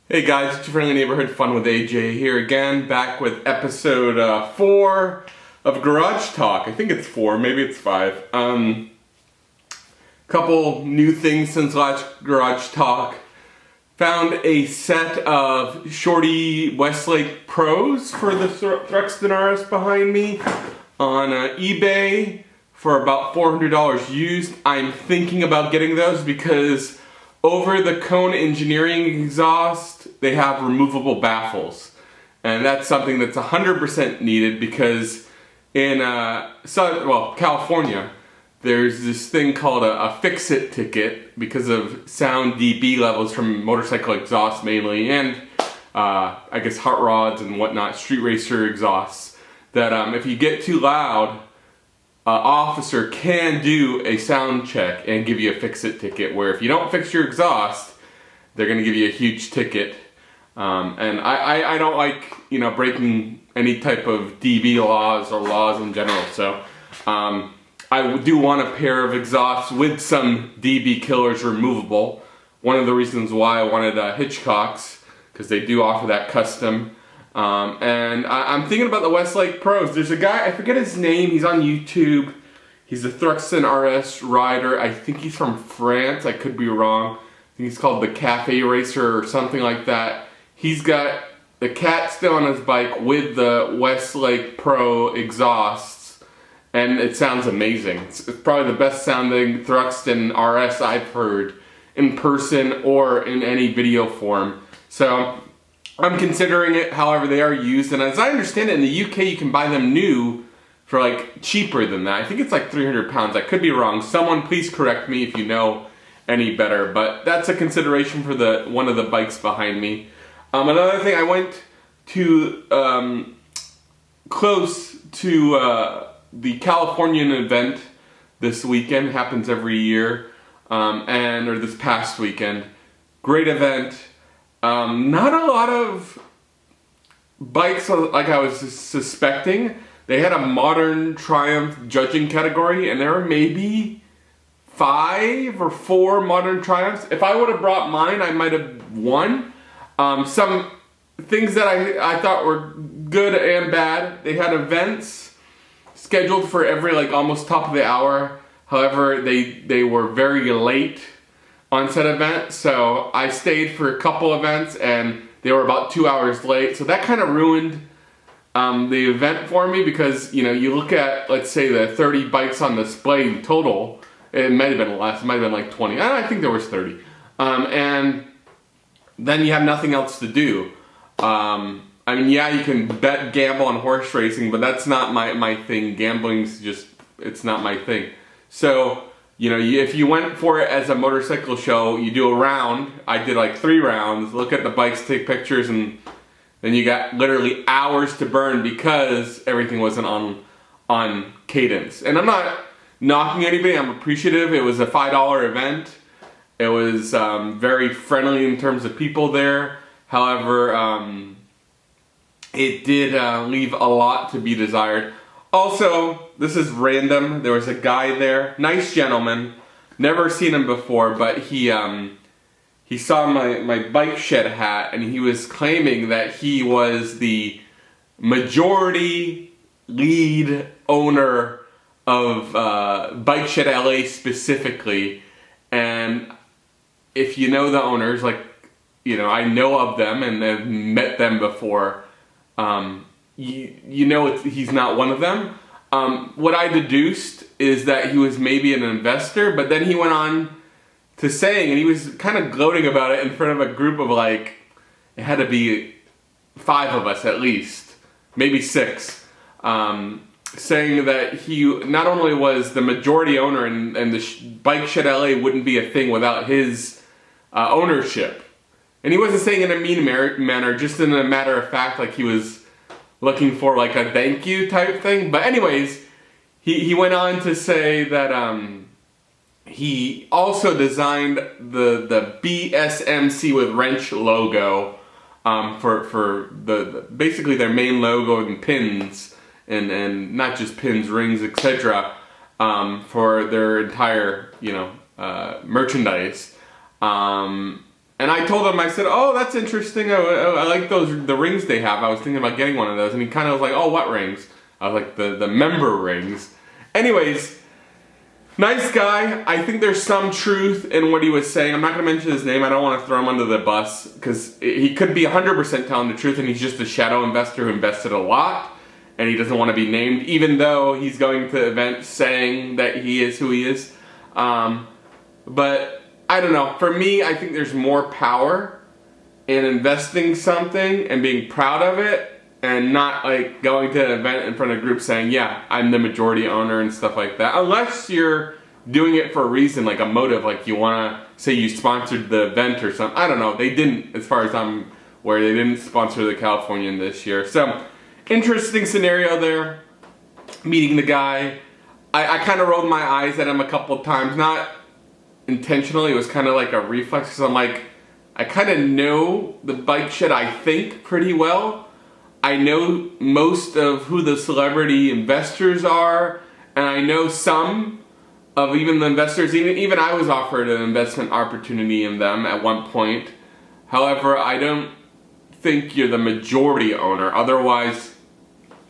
Hey guys, it's your friendly neighborhood Fun with AJ here again, back with episode 4 of Garage Talk. I think it's 4, maybe it's 5. Couple new things since last Garage Talk. Found a set of shorty Weslake Pros for the Thruxton RS behind me on eBay for about $400 used. I'm thinking about getting those because over the Cone Engineering exhaust, they have removable baffles. And that's something that's 100% needed because in California, there's this thing called a fix-it ticket because of sound dB levels from motorcycle exhaust mainly, and I guess hot rods and whatnot, street racer exhausts, that if you get too loud, officer can do a sound check and give you a fix-it ticket, where if you don't fix your exhaust, they're going to give you a huge ticket. And I don't like, breaking any type of dB laws or laws in general, so I do want a pair of exhausts with some dB killers removable. One of the reasons why I wanted Hitchcock's, because they do offer that custom. And I'm thinking about the Weslake Pros. There's a guy, I forget his name, he's on YouTube. He's a Thruxton RS rider. I think he's from France, I could be wrong. I think he's called the Cafe Racer or something like that. He's got the cat still on his bike with the Weslake Pro exhausts, and it sounds amazing. It's probably the best sounding Thruxton RS I've heard in person or in any video form. So I'm considering it. However, they are used, and as I understand it, in the UK you can buy them new for like cheaper than that. I think it's like 300 pounds. I could be wrong. Someone please correct me if you know any better, but that's a consideration for one of the bikes behind me. Another thing, I went to close to the Californian Event this weekend. Happens every year, or this past weekend. Great event. Not a lot of bikes like I was suspecting. They had a modern Triumph judging category, and there were maybe 5 or 4 modern Triumphs. If I would have brought mine, I might have won. Some things that I thought were good and bad. They had events scheduled for every almost top of the hour. However, they were very late on said event, so I stayed for a couple events and they were about 2 hours late. So that kind of ruined the event for me because you look at, let's say, the 30 bikes on display in total. It might have been less. It might have been like 20. I think there was 30. And then you have nothing else to do. I mean, yeah, you can gamble on horse racing, but that's not my thing. Gambling's just, it's not my thing. So, if you went for it as a motorcycle show, you do a round. I did like 3 rounds, look at the bikes, take pictures, and then you got literally hours to burn because everything wasn't on cadence. And I'm not knocking anybody, I'm appreciative. It was a $5 event. It was very friendly in terms of people there. However, it did leave a lot to be desired. Also, this is random. There was a guy there, nice gentleman. Never seen him before, but he saw my bike shed hat, and he was claiming that he was the majority lead owner of Bike Shed LA specifically. And if you know the owners, I know of them and have met them before, he's not one of them. What I deduced is that he was maybe an investor, but then he went on to saying, and he was kind of gloating about it in front of a group of it had to be 5 of us at least, maybe 6, saying that he not only was the majority owner and the Bike Shed LA wouldn't be a thing without his ownership. And he wasn't saying in a mean manner, just in a matter of fact, like he was looking for a thank you type thing. But anyways, he went on to say that he also designed the BSMC with wrench logo for the basically their main logo and pins, and not just pins, rings, etc. For their entire merchandise. And I told him, I said, oh, that's interesting. I like the rings they have. I was thinking about getting one of those. And he kind of was like, oh, what rings? I was like, the member rings. Anyways, nice guy. I think there's some truth in what he was saying. I'm not going to mention his name. I don't want to throw him under the bus because he could be 100% telling the truth and he's just a shadow investor who invested a lot and he doesn't want to be named, even though he's going to events saying that he is who he is. But I don't know. For me, I think there's more power in investing something and being proud of it and not like going to an event in front of a group saying, yeah, I'm the majority owner and stuff like that. Unless you're doing it for a reason, like a motive, like you want to say you sponsored the event or something. I don't know. They didn't, as far as I'm aware, they didn't sponsor the Californian this year. So, interesting scenario there. Meeting the guy. I kind of rolled my eyes at him a couple of times. Not intentionally. It was kind of like a reflex because I'm like, I kind of know the bike shed, I think, pretty well. I know most of who the celebrity investors are, and I know some of even the investors. Even I was offered an investment opportunity in them at one point. However, I don't think you're the majority owner. Otherwise,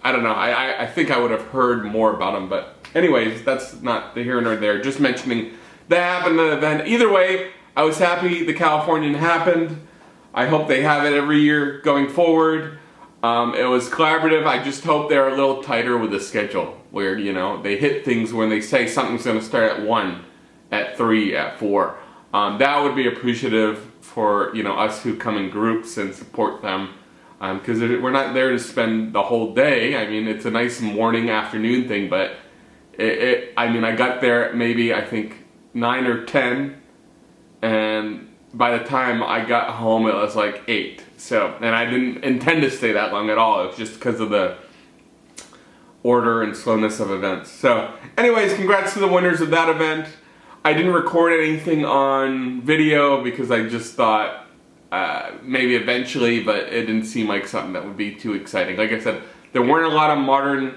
I don't know. I think I would have heard more about them. But anyways, that's not the here nor there. Just mentioning that happened at the event. Either way, I was happy the Californian happened. I hope they have it every year going forward. It was collaborative. I just hope they're a little tighter with the schedule where, you know, they hit things when they say something's going to start at 1, at 3, at 4. That would be appreciative for, you know, us who come in groups and support them. Because we're not there to spend the whole day. I mean, it's a nice morning, afternoon thing, but I mean, I got there at maybe, I think, 9 or 10, and by the time I got home, it was like 8. So, and I didn't intend to stay that long at all. It was just because of the order and slowness of events. So, anyways, congrats to the winners of that event. I didn't record anything on video because I just thought maybe eventually, but it didn't seem like something that would be too exciting. Like I said, there weren't a lot of modern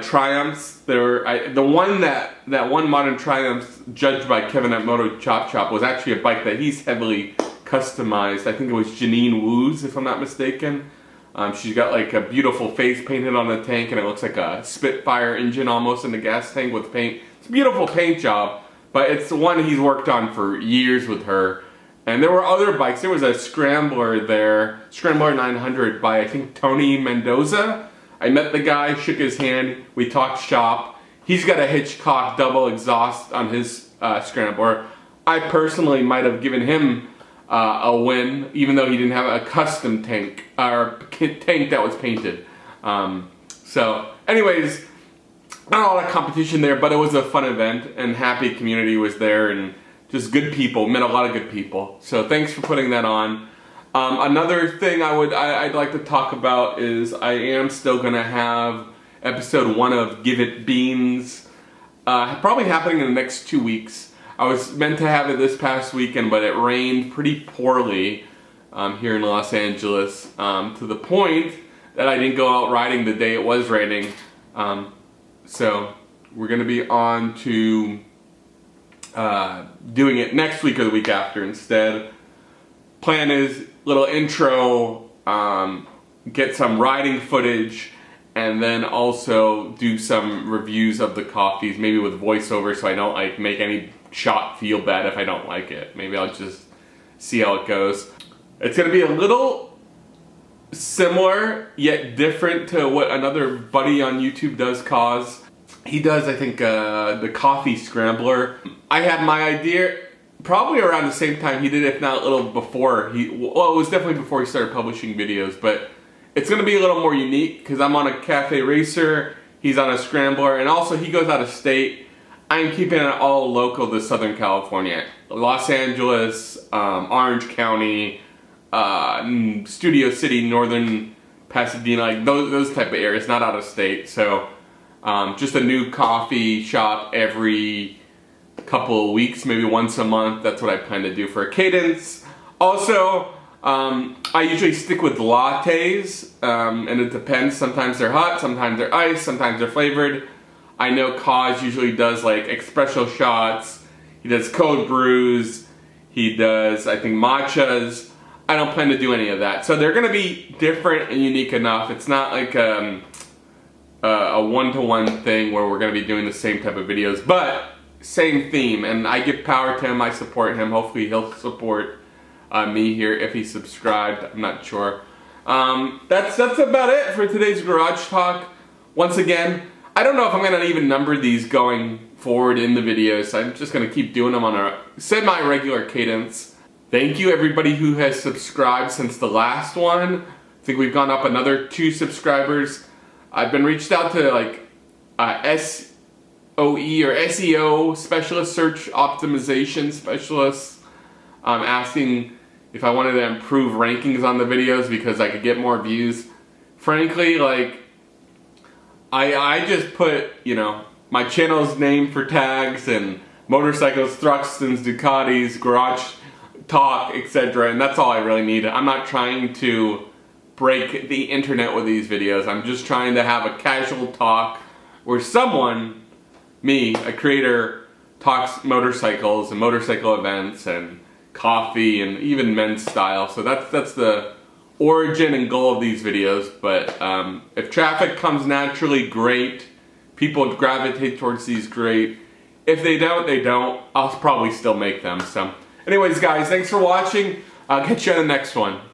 Triumphs. The one modern Triumph judged by Kevin at Moto Chop Chop was actually a bike that he's heavily customized. I think it was Janine Wu's, if I'm not mistaken. She's got like a beautiful face painted on the tank and it looks like a Spitfire engine almost in the gas tank with paint. It's a beautiful paint job, but it's the one he's worked on for years with her. And there were other bikes. There was a Scrambler there, Scrambler 900 by I think Tony Mendoza. I met the guy, shook his hand, we talked shop. He's got a Hitchcock double exhaust on his Scrambler. I personally might have given him a win, even though he didn't have a custom tank, or tank that was painted. So, anyways, not a lot of competition there, but it was a fun event, and happy community was there, and just good people, met a lot of good people. So thanks for putting that on. Another thing I'd like to talk about is I am still going to have episode 1 of Give It Beans, probably happening in the next 2 weeks. I was meant to have it this past weekend, but it rained pretty poorly here in Los Angeles, to the point that I didn't go out riding the day it was raining. So we're going to be on to doing it next week or the week after instead. Plan is little intro, get some riding footage, and then also do some reviews of the coffees, maybe with voiceover, so I don't like make any shot feel bad if I don't like it. Maybe I'll just see how it goes. It's gonna be a little similar yet different to what another buddy on YouTube does, Cause. He does, I think, the coffee scrambler. I had my idea probably around the same time he did, if not a little before. Well, it was definitely before he started publishing videos, but it's going to be a little more unique because I'm on a cafe racer, he's on a scrambler, and also he goes out of state. I'm keeping it all local to Southern California. Los Angeles, Orange County, Studio City, Northern Pasadena, like those type of areas, not out of state. So just a new coffee shop every couple of weeks, maybe once a month. That's what I plan to do for a cadence. Also, I usually stick with lattes, and it depends. Sometimes they're hot, sometimes they're iced, sometimes they're flavored. I know Kaz usually does like espresso shots, he does cold brews, He does, I think, matchas. I don't plan to do any of that. So they're going to be different and unique enough. It's not like a one-to-one thing where we're going to be doing the same type of videos, but same theme. And I give power to him. I support him. Hopefully he'll support me here if he's subscribed. I'm not sure. That's about it for today's garage talk. Once again, I don't know if I'm going to even number these going forward in the videos. I'm just going to keep doing them on a semi-regular cadence. Thank you everybody who has subscribed since the last one. I think we've gone up another 2 subscribers. I've been reached out to like SOE or SEO specialist, search optimization specialists, asking if I wanted to improve rankings on the videos because I could get more views. Frankly, like, I just put, you know, my channel's name for tags and motorcycles, Thruxtons, Ducatis, garage talk, etc. And that's all I really need. I'm not trying to break the internet with these videos. I'm just trying to have a casual talk where someone, me, a creator, talks motorcycles and motorcycle events and coffee and even men's style. So that's the origin and goal of these videos. But if traffic comes naturally, great. People gravitate towards these, great. If they don't, they don't. I'll probably still make them. So anyways, guys, thanks for watching. I'll catch you on the next one.